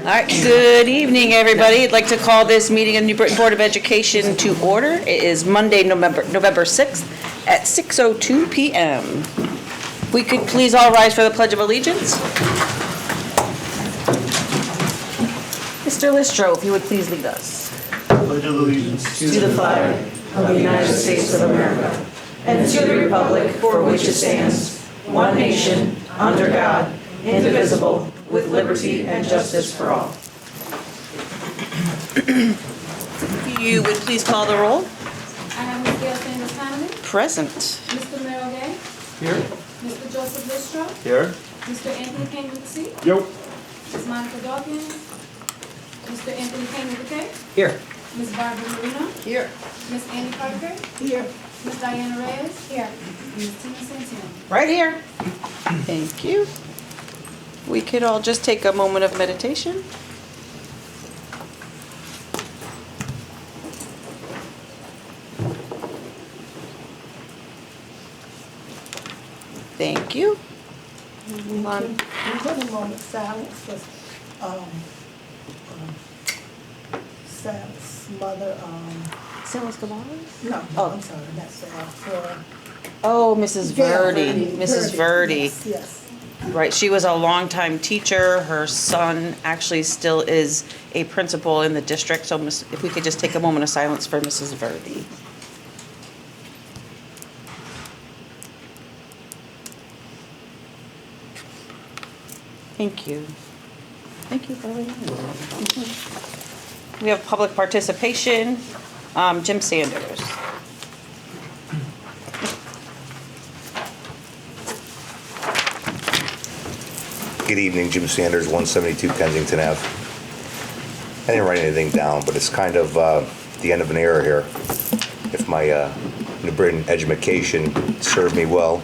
right, good evening, everybody. I'd like to call this meeting of the New Britain Board of Education to order. It is Monday, November 6th at 6:02 p.m. We could please all rise for the Pledge of Allegiance. Mr. Listro, if you would please lead us. Pledge of allegiance To the flag of the United States of America and to the republic for which it stands, one nation, under God, indivisible, with liberty and justice for all. You would please call the roll. I have Ms. Gail Sanders-Hanneman. Present. Mr. Merrill Gay. here. Mr. Joseph Listro. Here. Mr. Anthony Kane with the C. Yep. Ms. Monica Dawkins. Mr. Anthony Kane with the K. Here. Ms. Barbara Marino. Here. Ms. Annie Parker. Here. Ms. Diana Reyes. Here. Ms. Tina Santiano. Right here. Thank you. We could all just take a moment of meditation. Thank you. Move on. We put a moment of silence for Sal's mother. Silas Cabanas? No, Oh. I'm sorry, not Sal. For Oh, Mrs. Verdi. Mrs. Verdi. Yes, yes. Right, she was a longtime teacher. Her son actually still is a principal in the district, so if we could just take a moment of silence for Mrs. Verdi. Thank you. Thank you for letting me know. We have public participation. Jim Sanders. Good evening, Jim Sanders, 172 Kensington Ave. I didn't write anything down, but it's kind of the end of an era here. If my New Britain education served me well,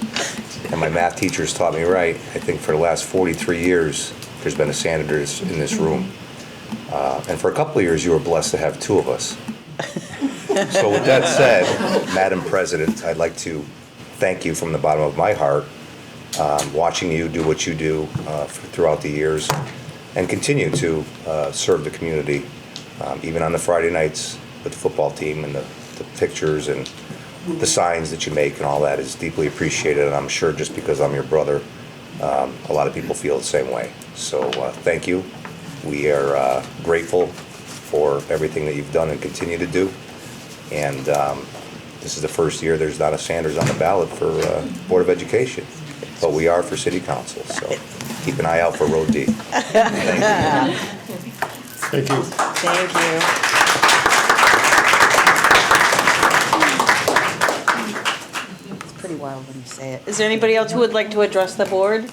and my math teachers taught me right, I think for the last 43 years, there's been a Sanders in this room. And for a couple of years, you were blessed to have two of us. So with that said, Madam President, I'd like to thank you from the bottom of my heart, watching you do what you do throughout the years and continue to serve the community, even on the Friday nights with the football team, and the pictures and the signs that you make and all that is deeply appreciated, and I'm sure just because I'm your brother, a lot of people feel the same way. So thank you. We are grateful for everything that you've done and continue to do, and this is the first year there's not a Sanders on the ballot for Board of Education. But we are for City Council, so keep an eye out for Road D. Thank you. Thank you. Thank you. It's pretty wild when you say it. Is there anybody else who would like to address the board?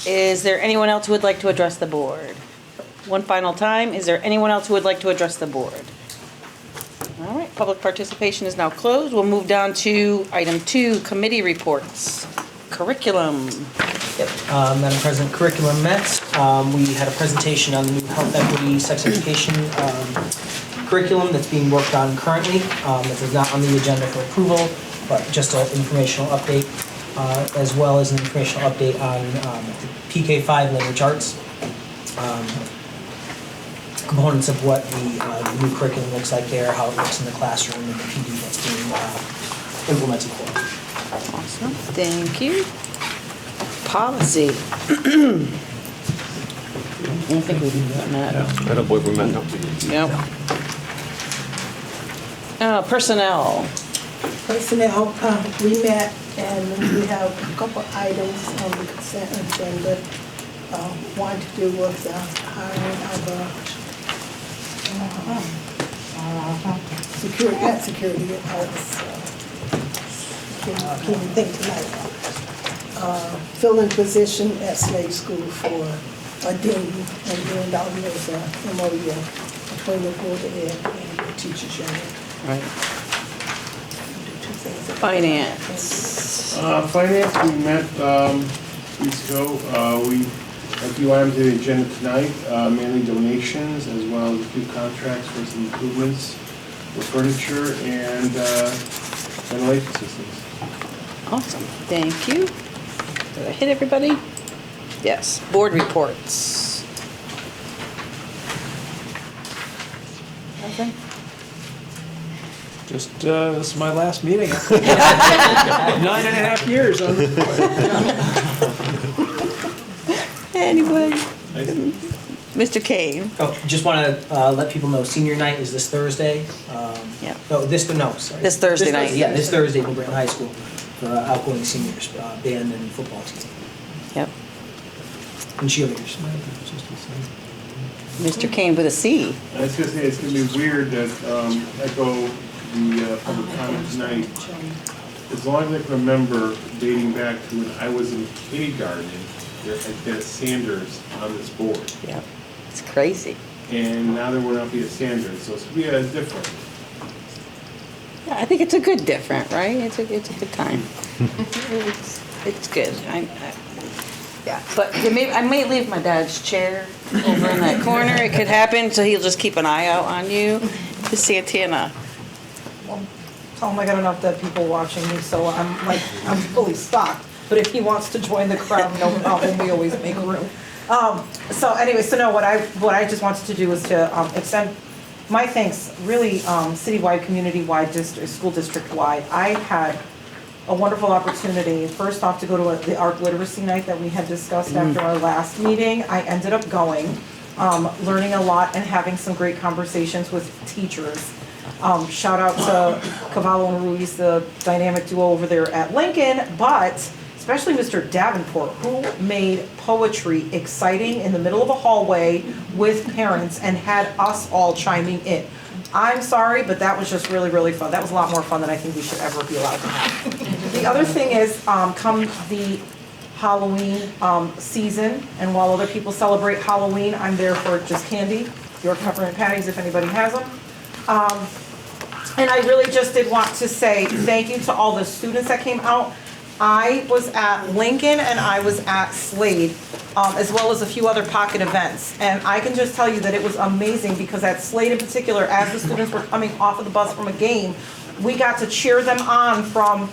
Is there anyone else who would like to address the board? One final time, is there anyone else who would like to address the board? All right, public participation is now closed. We'll move down to item 2, committee reports. Curriculum. Yep. Madam President, curriculum met. We had a presentation on the new health equity sex education curriculum that's being worked on currently. This is not on the agenda for approval, but just an informational update, as well as an informational update on the PK5 language arts. Components of what the new curriculum looks like there, how it looks in the classroom, and the PD that's being implemented for. Awesome, thank you. Policy. I don't think we've done that. I don't believe we met them. Yep. Personnel. Personnel, we met and we have a couple items on the consent agenda. One to do with the hiring of security, not security, can't even think tonight. Filling position at Slade School for a dean, and then that was a MOU between the Board of Ed and the teachers union. Right. Finance. Finance, we met weeks ago. We have a few items on the agenda tonight, mainly donations as well as a few contracts for some improvements with furniture and ventilation systems. Awesome, thank you. Did I hit everybody? Yes, board reports. something? Just, this is my last meeting. 9.5 years on the board. Anybody? Mr. Kane? Oh, just want to let people know, senior night is this Thursday. Yeah. No, sorry. This Thursday night. Yeah, this Thursday, New Britain High School, for outgoing seniors, band and football team, Yep. and cheerleaders. Mr. Kane with a C. I was gonna say, it's gonna be weird that, echo the public comment tonight. As long as I can remember, dating back to when I was in kindergarten, there had been a Sanders on this board. Yep. It's crazy. And now there will not be a Sanders, so it's gonna be different. Yeah, I think it's a good different, right? It's a good time. It's good. Yeah, but I may leave my dad's chair over in that corner. It could happen, so he'll just keep an eye out on you. To Santana. Tell him I got enough dead people watching me, so I'm fully stocked. But if he wants to join the crowd, no problem, we always make room. So anyway, what I just wanted to do was to extend my thanks, really citywide, community-wide, school district-wide. I had a wonderful opportunity, first off, to go to the art literacy night that we had discussed after our last meeting. I ended up going, learning a lot and having some great conversations with teachers. Shout out to Cavallo and Ruiz, the dynamic duo over there at Lincoln, but especially Mr. Davenport, who made poetry exciting in the middle of a hallway with parents and had us all chiming in. I'm sorry, but that was just really, really fun. That was a lot more fun than I think we should ever be allowed to have. The other thing is, come the Halloween season, and while other people celebrate Halloween, I'm there for just candy, York peppermint patties if anybody has them. And I really just did want to say thank you to all the students that came out. I was at Lincoln and I was at Slade, as well as a few other pocket events. And I can just tell you that it was amazing because at Slade in particular, as the students were coming off of the bus from a game, we got to cheer them on from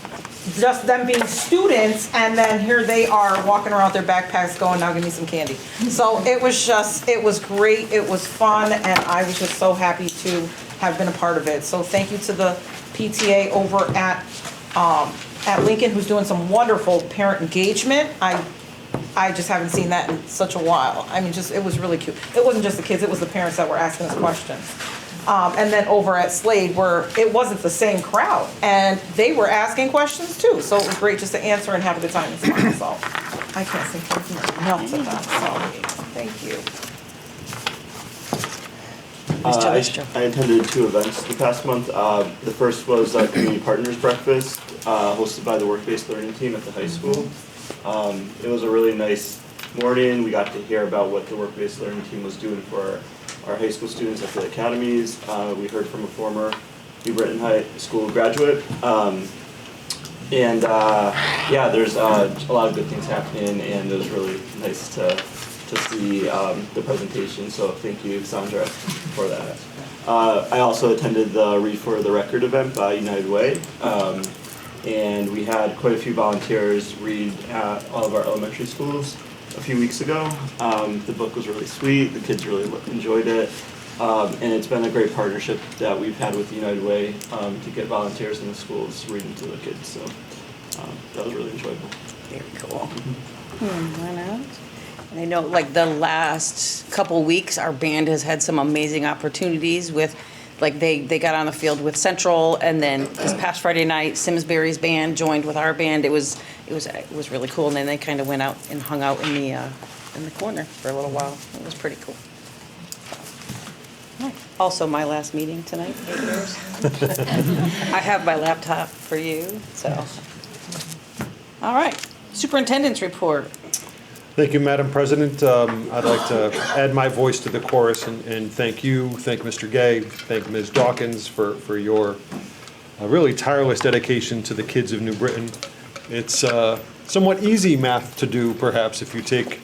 just them being students, and then here they are walking around with their backpacks going, now give me some candy. So it was great, it was fun, and I was just so happy to have been a part of it. So thank you to the PTA over at Lincoln, who's doing some wonderful parent engagement. I just haven't seen that in such a while. I mean, it was really cute. It wasn't just the kids, it was the parents that were asking us questions. And then over at Slade, where it wasn't the same crowd, and they were asking questions too. So it was great just to answer and have a good time and smile. So I can't say enough to that. So thank you. I attended 2 events the past month. The first was a Community Partners Breakfast, hosted by the Work-Based Learning Team at the high school. It was a really nice morning. We got to hear about what the Work-Based Learning Team was doing for our high school students at the academies. We heard from a former New Britain High School graduate. Yeah, there's a lot of good things happening, and it was really nice to see the presentation, so thank you, Sandra, for that. I also attended the Read for the Record event by United Way, and we had quite a few volunteers read at all of our elementary schools a few weeks ago. The book was really sweet, the kids really enjoyed it, and it's been a great partnership that we've had with United Way to get volunteers in the schools reading to the kids, so that was really enjoyable. Very cool. And I know, like, the last couple weeks, our band has had some amazing opportunities with, like, they got on the field with Central, and then this past Friday night, Simsbury's band joined with our band. It was really cool, and then they kind of went out and hung out in the corner for a little while. It was pretty cool. Also, my last meeting tonight, 8 years. I have my laptop for you, so. All right, superintendent's report. Thank you, Madam President. I'd like to add my voice to the chorus and thank you, thank Mr. Gay, thank Ms. Dawkins for your really tireless dedication to the kids of New Britain. It's somewhat easy math to do, perhaps, if you take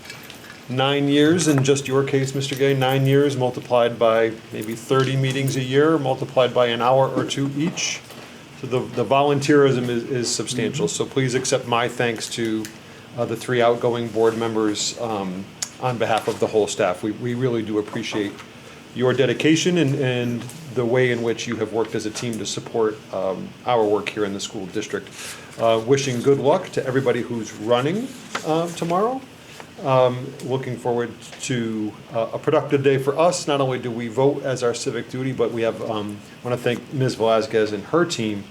9 years, in just your case, Mr. Gay, 9 years multiplied by maybe 30 meetings a year, multiplied by an hour or 2 each. So the volunteerism is substantial. So please accept my thanks to the 3 outgoing board members on behalf of the whole staff. We really do appreciate your dedication and the way in which you have worked as a team to support our work here in the school district. Wishing good luck to everybody who's running tomorrow. Looking forward to a productive day for us. Not only do we vote as our civic duty, but we have, I want to thank Ms. Velazquez and her team.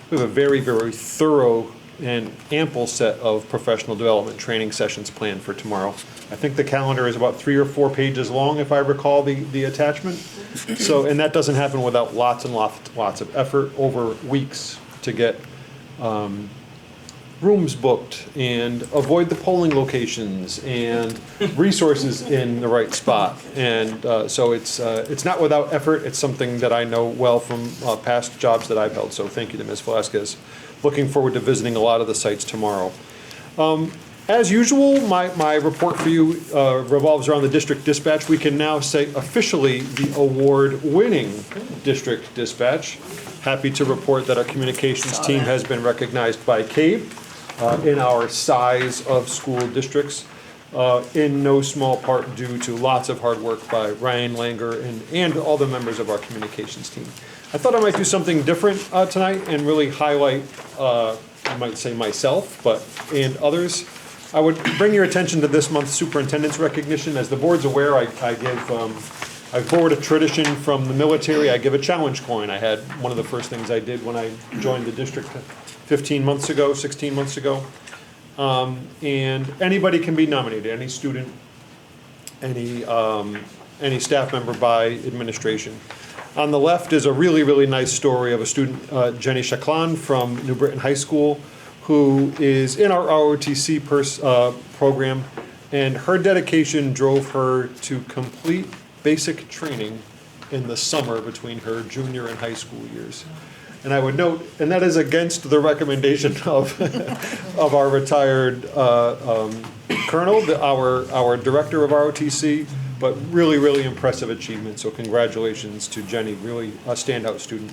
We have a very, very thorough and ample set of professional development training sessions planned for tomorrow. I think the calendar is about 3 or 4 pages long, if I recall the attachment. So, and that doesn't happen without lots and lots of effort over weeks to get rooms booked and avoid the polling locations and resources in the right spot. And so it's not without effort. It's something that I know well from past jobs that I've held. So thank you to Ms. Velazquez. Looking forward to visiting a lot of the sites tomorrow. As usual, my report for you revolves around the district dispatch. We can now say officially the award-winning district dispatch. Happy to report that our communications team has been recognized by CABE in our size of school districts, in no small part due to lots of hard work by Ryan Langer and all the members of our communications team. I thought I might do something different tonight and really highlight, I might say myself, and others. I would bring your attention to this month's superintendent's recognition. As the board's aware, I forward a tradition from the military. I give a challenge coin. I had one of the first things I did when I joined the district 16 months ago. And anybody can be nominated, any student, any staff member by administration. On the left is a really, really nice story of a student, Jenny Chaclan from New Britain High School, who is in our ROTC program, and her dedication drove her to complete basic training in the summer between her junior and high school years. And I would note, and that is against the recommendation of of our retired colonel, our director of ROTC, but really, really impressive achievement. So congratulations to Jenny, really a standout student.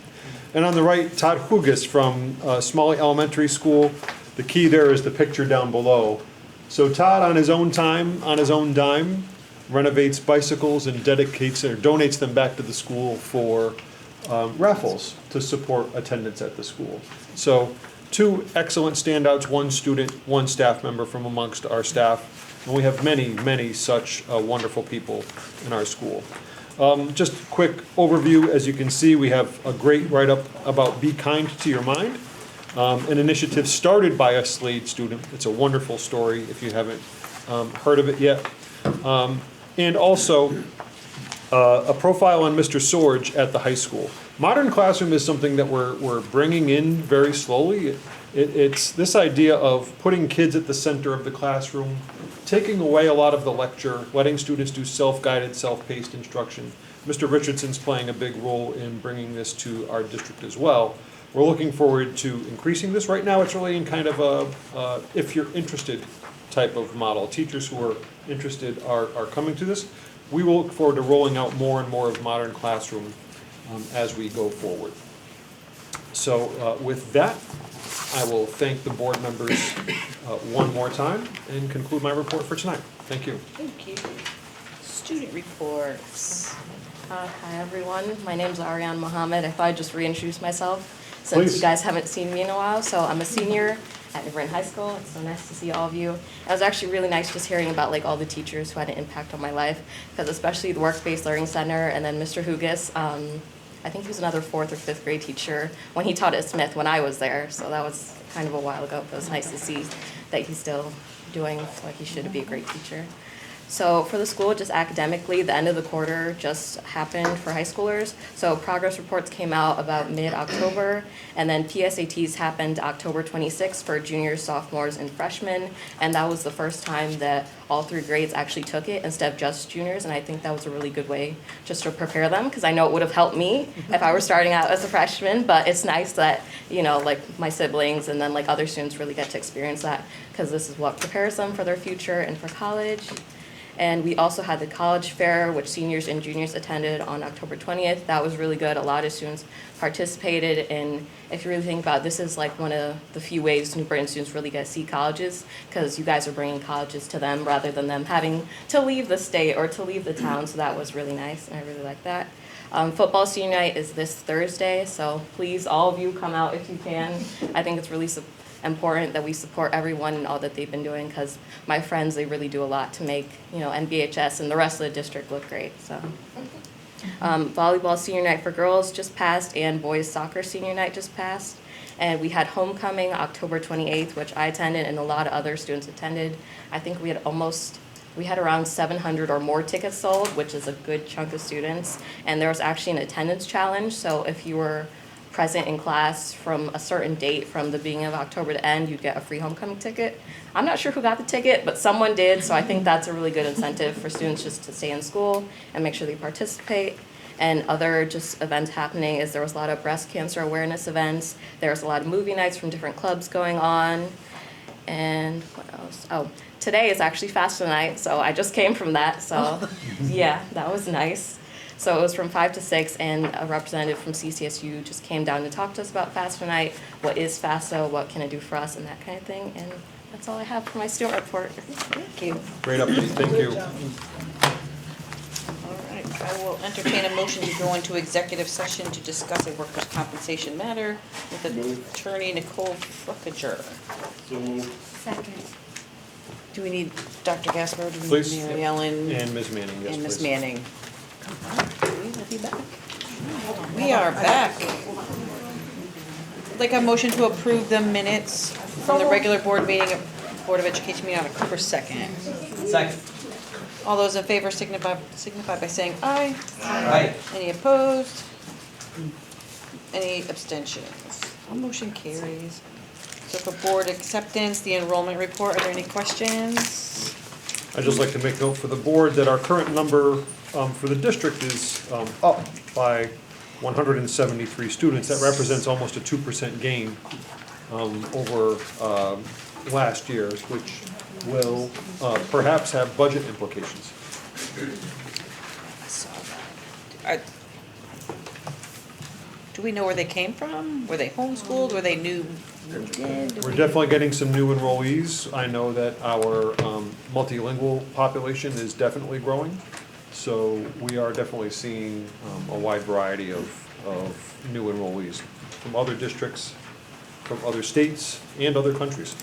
And on the right, Todd Hugas from Smalley Elementary School. The key there is the picture down below. So Todd, on his own time, on his own dime, renovates bicycles and donates them back to the school for raffles to support attendance at the school. So 2 excellent standouts, 1 student, 1 staff member from amongst our staff. And we have many, many such wonderful people in our school. Just a quick overview. As you can see, we have a great write-up about Be Kind to Your Mind, an initiative started by a Slade student. It's a wonderful story if you haven't heard of it yet. And also a profile on Mr. Sorge at the high school. Modern classroom is something that we're bringing in very slowly. It's this idea of putting kids at the center of the classroom, taking away a lot of the lecture, letting students do self-guided, self-paced instruction. Mr. Richardson's playing a big role in bringing this to our district as well. We're looking forward to increasing this. Right now, it's really in kind of a if you're interested type of model. Teachers who are interested are coming to this. We will look forward to rolling out more and more of modern classroom as we go forward. So with that, I will thank the board members one more time and conclude my report for tonight. Thank you. Thank you. Student reports. Hi everyone, my name's Ariane Mohammed. I thought I'd just reintroduce myself since Please. You guys haven't seen me in a while. So I'm a senior at New Britain High School. It's so nice to see all of you. It was actually really nice just hearing about like all the teachers who had an impact on my life, because especially the Work-Based Learning Center and then Mr. Hugas. I think he was another 4th or 5th grade teacher when he taught at Smith when I was there. So that was kind of a while ago. But it was nice to see that he's still doing like he should be a great teacher. So for the school, just academically, the end of the quarter just happened for high schoolers. So progress reports came out about mid-October, and then PSATs happened October 26th for juniors, sophomores, and freshmen. And that was the first time that all 3 grades actually took it instead of just juniors. And I think that was a really good way just to prepare them, because I know it would have helped me if I were starting out as a freshman. But it's nice that, you know, like my siblings and then like other students really get to experience that, because this is what prepares them for their future and for college. And we also had the college fair, which seniors and juniors attended on October 20th. That was really good. A lot of students participated. And if you really think about it, this is like one of the few ways New Britain students really get to see colleges, because you guys are bringing colleges to them rather than them having to leave the state or to leave the town. So that was really nice, and I really like that. Football senior night is this Thursday, so please, all of you, come out if you can. I think it's really important that we support everyone and all that they've been doing, because my friends, they really do a lot to make, you know, NBHS and the rest of the district look great. So volleyball senior night for girls just passed, and boys soccer senior night just passed. And we had homecoming October 28th, which I attended and a lot of other students attended. I think we had around 700 or more tickets sold, which is a good chunk of students. And there was actually an attendance challenge, so if you were present in class from a certain date from the beginning of October to end, you'd get a free homecoming ticket. I'm not sure who got the ticket, but someone did, so I think that's a really good incentive for students just to stay in school and make sure they participate. And other just events happening is there was a lot of breast cancer awareness events. There was a lot of movie nights from different clubs going on. And what else? Oh, today is actually FAFSA night, so I just came from that, so yeah, that was nice. So it was from 5 to 6, and a representative from CCSU just came down to talk to us about FAFSA night, what is FAFSA, what can it do for us, and that kind of thing. And that's all I have for my student report. Thank you. Great update, thank you. All right, I will entertain a motion to go into executive session to discuss a workers' compensation matter with attorney Nicole Fruckager. So moved. Second. Do we need Dr. Gasper, do we Please. need Mary Ellen? And Ms. Manning, yes, And Ms. please. Manning. We'll be back. We are back. I'd like a motion to approve the minutes from the regular board meeting, Board of Education meeting on October 2nd. Second. All those in favor signify by saying aye. Aye. Any opposed? Any abstentions? Motion carries. So for board acceptance, the enrollment report, are there any questions? I'd just like to make note for the board that our current number for the district is up by 173 students. That represents almost a 2% gain over last year's, which will perhaps have budget implications. I saw that. Do we know where they came from? Were they homeschooled? Were they new? We're definitely getting some new enrollees. I know that our multilingual population is definitely growing. So we are definitely seeing a wide variety of new enrollees from other districts, from other states, and other countries.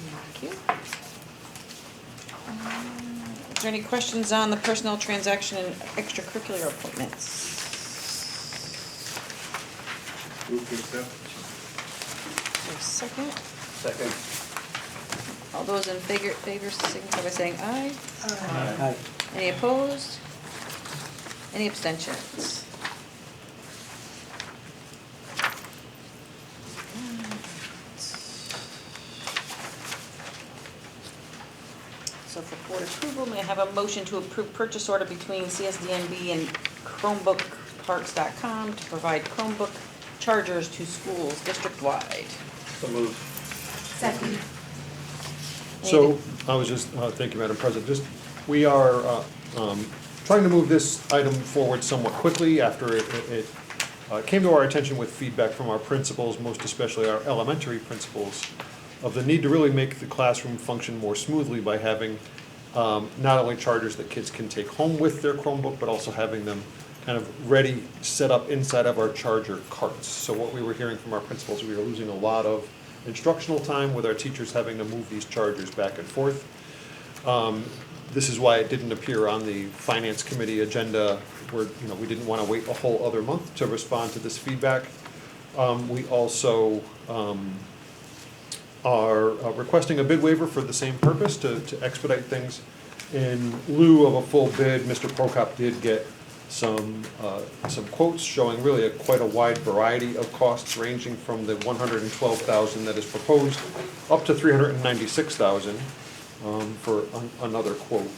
Thank you. Is there any questions on the personnel transaction and extracurricular appointments? Move to accept. Is there a second? Second. All those in favor signify by saying aye. Aye. Any opposed? Any abstentions? So for board approval, may I have a motion to approve purchase order between CSDNB and ChromebookParts.com to provide Chromebook chargers to schools district-wide? So moved. Second. So, I was just, thank you, Madam President, we are trying to move this item forward somewhat quickly after it came to our attention with feedback from our principals, most especially our elementary principals, of the need to really make the classroom function more smoothly by having not only chargers that kids can take home with their Chromebook, but also having them kind of ready, set up inside of our charger carts. So what we were hearing from our principals, we were losing a lot of instructional time with our teachers having to move these chargers back and forth. This is why it didn't appear on the Finance Committee agenda, where we didn't want to wait a whole other month to respond to this feedback. We also are requesting a bid waiver for the same purpose, to expedite things. In lieu of a full bid, Mr. Prokop did get some quotes showing really quite a wide variety of costs, ranging from the $112,000 that is proposed up to $396,000 for another quote.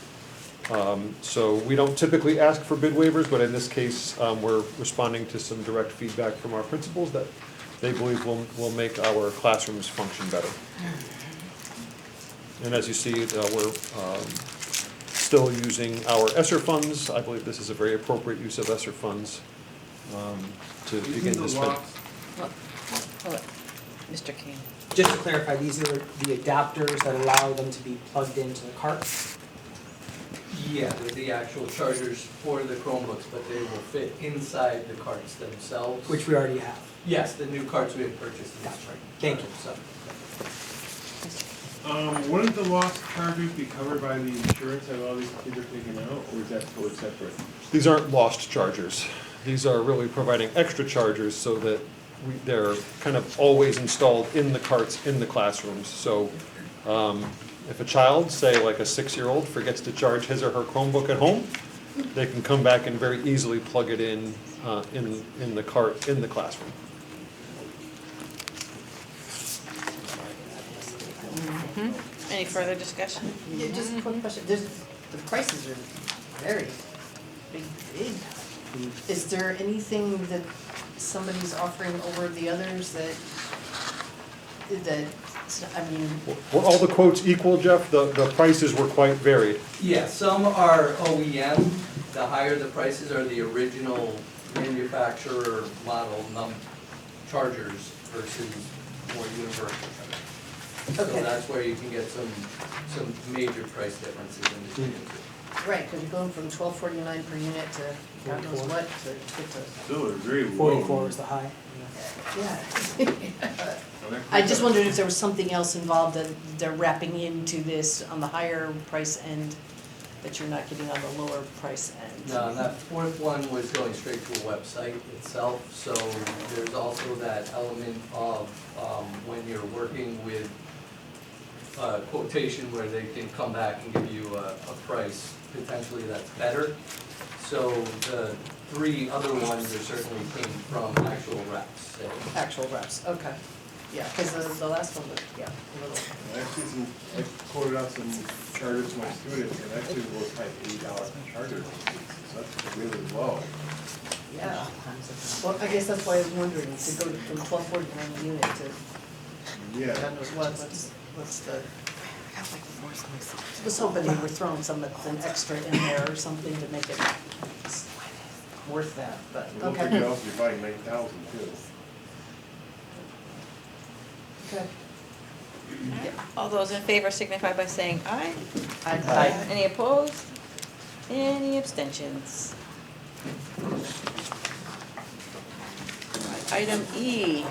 So we don't typically ask for bid waivers, but in this case, we're responding to some direct feedback from our principals that they believe will make our classrooms function better. And as you see, we're still using our ESSER funds. I believe this is a very appropriate use of ESSER funds to begin to spend. Hold on. Mr. King. Just to clarify, these are the adapters that allow them to be plugged into the cart? Yeah, they're the actual chargers for the Chromebooks, but they will fit inside the carts themselves. Which we already have. Yes, the new carts we have purchased. in the Gotcha. spring. Thank you. So, Wouldn't the lost charges be covered by the insurance that all these kids are taking out, or is that totally separate? These aren't lost chargers. These are really providing extra chargers so that they're kind of always installed in the carts in the classrooms. So if a child, say like a 6-year-old, forgets to charge his or her Chromebook at home, they can come back and very easily plug it in the cart in the classroom. Any further discussion? Yeah, just a quick question, the prices are very big. Is there anything that somebody's offering over the others that, I mean, Were all the quotes equal, Jeff? The prices were quite varied. yeah, some are OEM. The higher the prices are the original manufacturer model chargers versus more universal chargers. So Okay. that's where you can get some major price differences in between the two. right, because you're going from $12.49 per unit to God knows what, to get to, Still a very low. 44 is the high. yeah. I just wondered if there was something else involved that they're wrapping into this on the higher price end that you're not getting on the lower price end. No, and that fourth one was going straight to a website itself, so there's also that element of when you're working with a quotation where they can come back and give you a price potentially that's better. So the 3 other ones are certainly came from actual reps. So Actual reps, okay. Yeah, because the last one was, yeah, a little. Actually, I quoted out some chargers to my students, and actually it was like $8 per charger. So that's really low. Yeah. Well, I guess that's why I was wondering, to go from $12.49 a unit to Yeah. God knows what's the. I was hoping they were throwing an extra in there or something to make it worth that, but, It looks like okay. you also you're buying 9,000 too. Okay. All those in favor signify by saying aye. Aye. Any opposed? Any abstentions? Item E.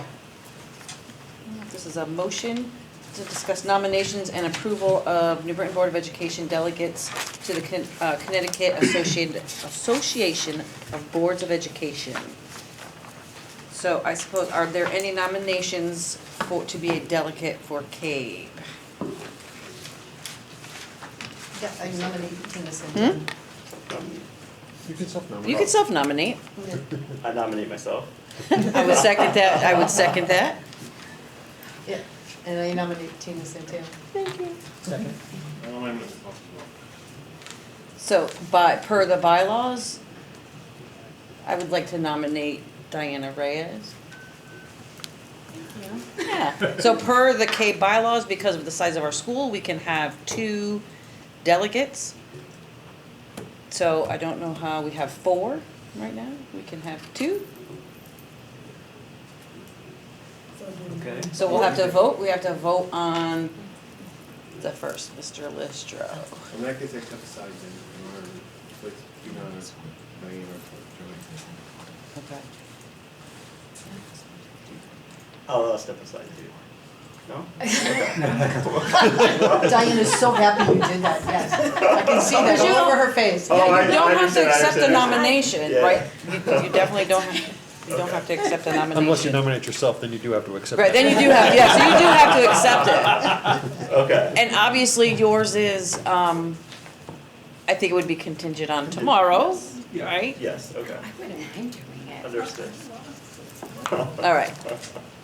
This is a motion to discuss nominations and approval of New Britain Board of Education delegates to the Connecticut Association of Boards of Education. So I suppose, are there any nominations to be a delegate for CABE? Yeah, I nominate Tina Santin. You can self-nominate. You can self-nominate. I nominate myself. I would second that, I would second that. Yeah, and I nominate Tina Santin. Thank you. Second. So per the bylaws, I would like to nominate Diana Reyes. Yeah, so per the K bylaws, because of the size of our school, we can have 2 delegates. So I don't know how, we have 4 right now, we can have 2. Okay. So we'll have to vote, we have to vote on the first, Mr. Listro. In that case, I cut aside then, in order to, like, you know, Diane or Joey. Okay. I'll step aside too. No? Diane is so happy you did that, yes. I can see that all over her face. Oh, Yeah, I- you don't I have to understand, I accept the understand. nomination, Yeah. right? You definitely don't have, you don't have to accept the nomination. Unless you nominate yourself, then you do have to accept Right, that. then you do have, yeah, so you do have to accept it. Okay. And obviously yours is, I think it would be contingent on tomorrow, right? Yes, okay. Understood. All right,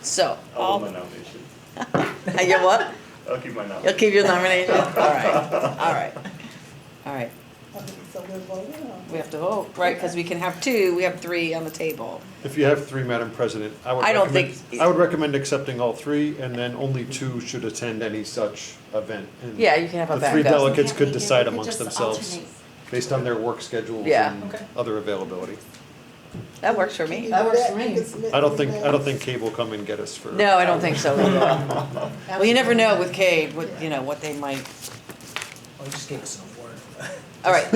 so, I'll hold my nomination. you what? I'll keep my nomination. You'll keep your nomination? All right, all right, all right. So we're voting on. We have to vote, right, because we can have two, we have three on the table. If you have three, Madam President, I don't think- I would recommend accepting all three, and then only two should attend any such event. And Yeah, you can have a The three backup. delegates Yeah, could we can- decide we could amongst just themselves, alternate. based on their work schedules Yeah. and Okay. other availability. That works for Can you me. do That works for You me. can submit I don't the think names. Cable will come and get us for. No, I don't think so either. Well, you never know with Cade, what, you know, what they might, Oh, you just gave us an award. all right.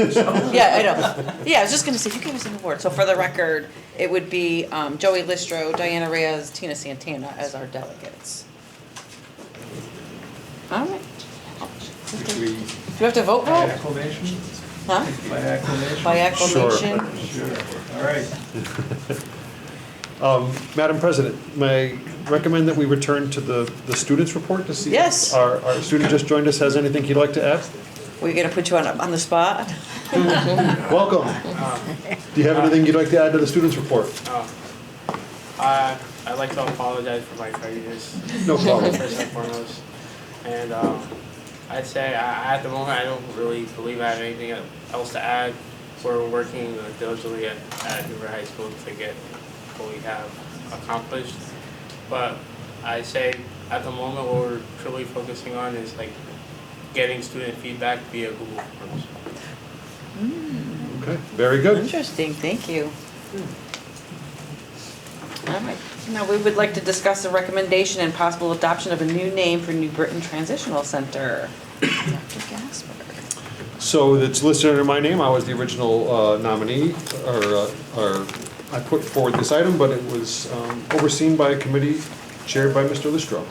Yeah, I know. Yeah, I was just gonna say, you gave us an award. So for the record, it would be Joey Listro, Diana Reyes, Tina Santana as our delegates. All right. Should we, Do we have to vote? by acclamation? Huh? By acclamation? By acclamation? Sure, all right. Madam President, may I recommend that we return to the students' report to see Yes. if our student just joined us has anything he'd like to add? We're gonna put you on the spot? Welcome. Do you have anything you'd like to add to the students' report? I'd like to apologize for my tardiness. No problem. First and foremost. And I'd say at the moment I don't really believe I have anything else to add. We're working diligently at Newbury High School to get what we have accomplished. But I'd say at the moment what we're truly focusing on is like getting student feedback via Google Forms. Okay, very good. Interesting, thank you. All right, now we would like to discuss the recommendation and possible adoption of a new name for New Britain Transitional Center. Dr. Gasper. So it's listed under my name. I was the original nominee, or I put forward this item, but it was overseen by a committee chaired by Mr. Listro.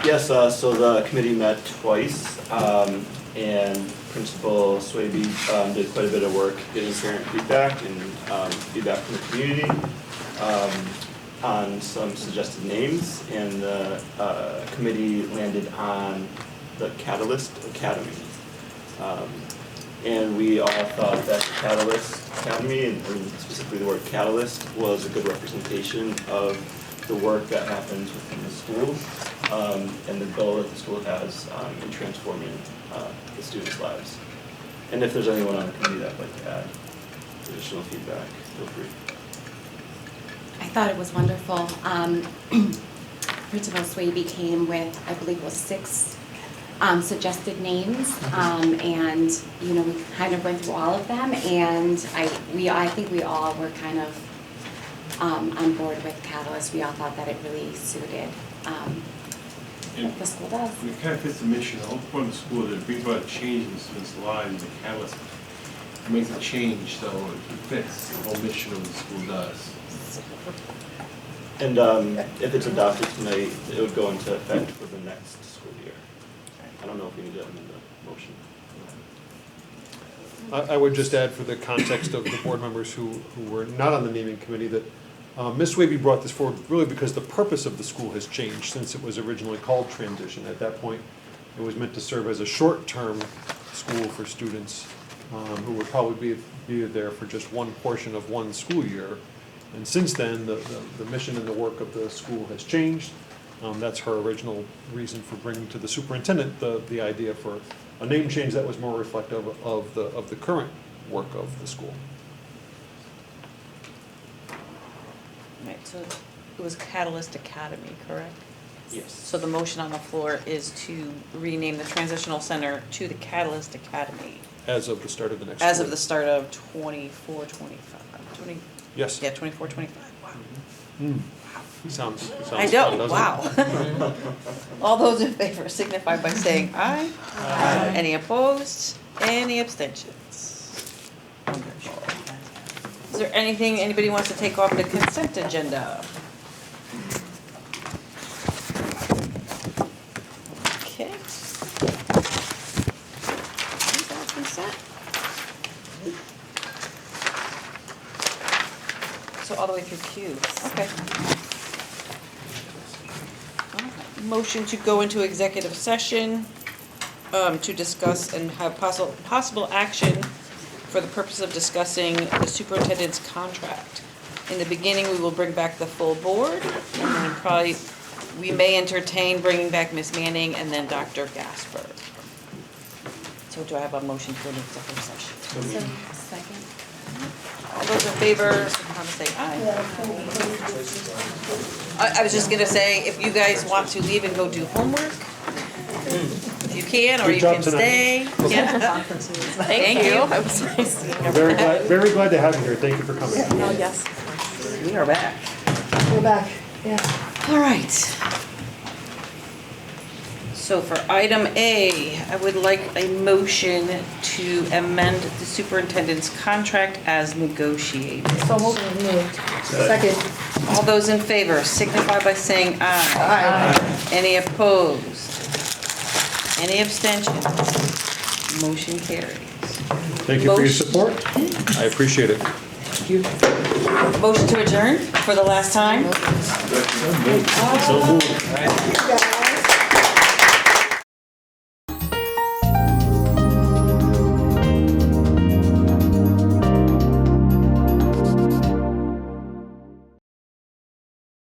Yes, so the committee met twice, and Principal Swaby did quite a bit of work getting parent feedback and feedback from the community on some suggested names, and the committee landed on the Catalyst Academy. And we all thought that Catalyst Academy, and specifically the word catalyst, was a good representation of the work that happens within the school, and the goal that the school has in transforming the students' lives. And if there's anyone on the committee that'd like to add additional feedback, feel free. I thought it was wonderful. Principal Swaby came with, I believe it was 6 suggested names, and you know, we kind of went through all of them, and I think we all were kind of on board with Catalyst. We all thought that it really suited what the school does. It kind of fits the mission. The whole point of the school is it brings about change in the students' lives. The catalyst makes a change, so it fits the whole mission of the school does. And if it's adopted tonight, it would go into effect for the next school year. I don't know if we need to amend the motion. I would just add for the context of the board members who were not on the naming committee that Ms. Swaby brought this forward really because the purpose of the school has changed since it was originally called Transition. At that point, it was meant to serve as a short-term school for students who would probably be there for just one portion of one school year. And since then, the mission and the work of the school has changed. That's her original reason for bringing to the superintendent the idea for a name change that was more reflective of the current work of the school. Right, so it was Catalyst Academy, correct? Yes. So the motion on the floor is to rename the transitional center to the Catalyst Academy As of the start of the next as school of the start of 24, 25, 20, Yes. yeah, 24, 25, wow. Sounds I fun, know, doesn't it? wow. All those in favor signify by saying aye. Aye. Any opposed? Any abstentions? Wonderful. Is there anything anybody wants to take off the consent agenda? Okay. Is that consent? So all the way through Q, okay. Motion to go into executive session to discuss and have possible action for the purpose of discussing the superintendent's contract. In the beginning, we will bring back the full board, and then probably, we may entertain bringing back Ms. Manning and then Dr. Gasper. So do I have a motion for an executive session? Second. All those in favor, say aye. I was just gonna say, if you guys want to leave and go do homework, you can, or Good you job can tonight. stay. Yeah. Thank you. That was nice seeing We're everyone. very glad to have you here. Thank you for coming. Oh, yes. We are back. We're back, yeah. All right. So for item A, I would like a motion to amend the superintendent's contract as negotiated. So moved. Second. All those in favor signify by saying aye. Aye. Any opposed? Any abstentions? Motion carries. Thank you for your Motion. support. I appreciate it. Motion to adjourn for the last time? So moved.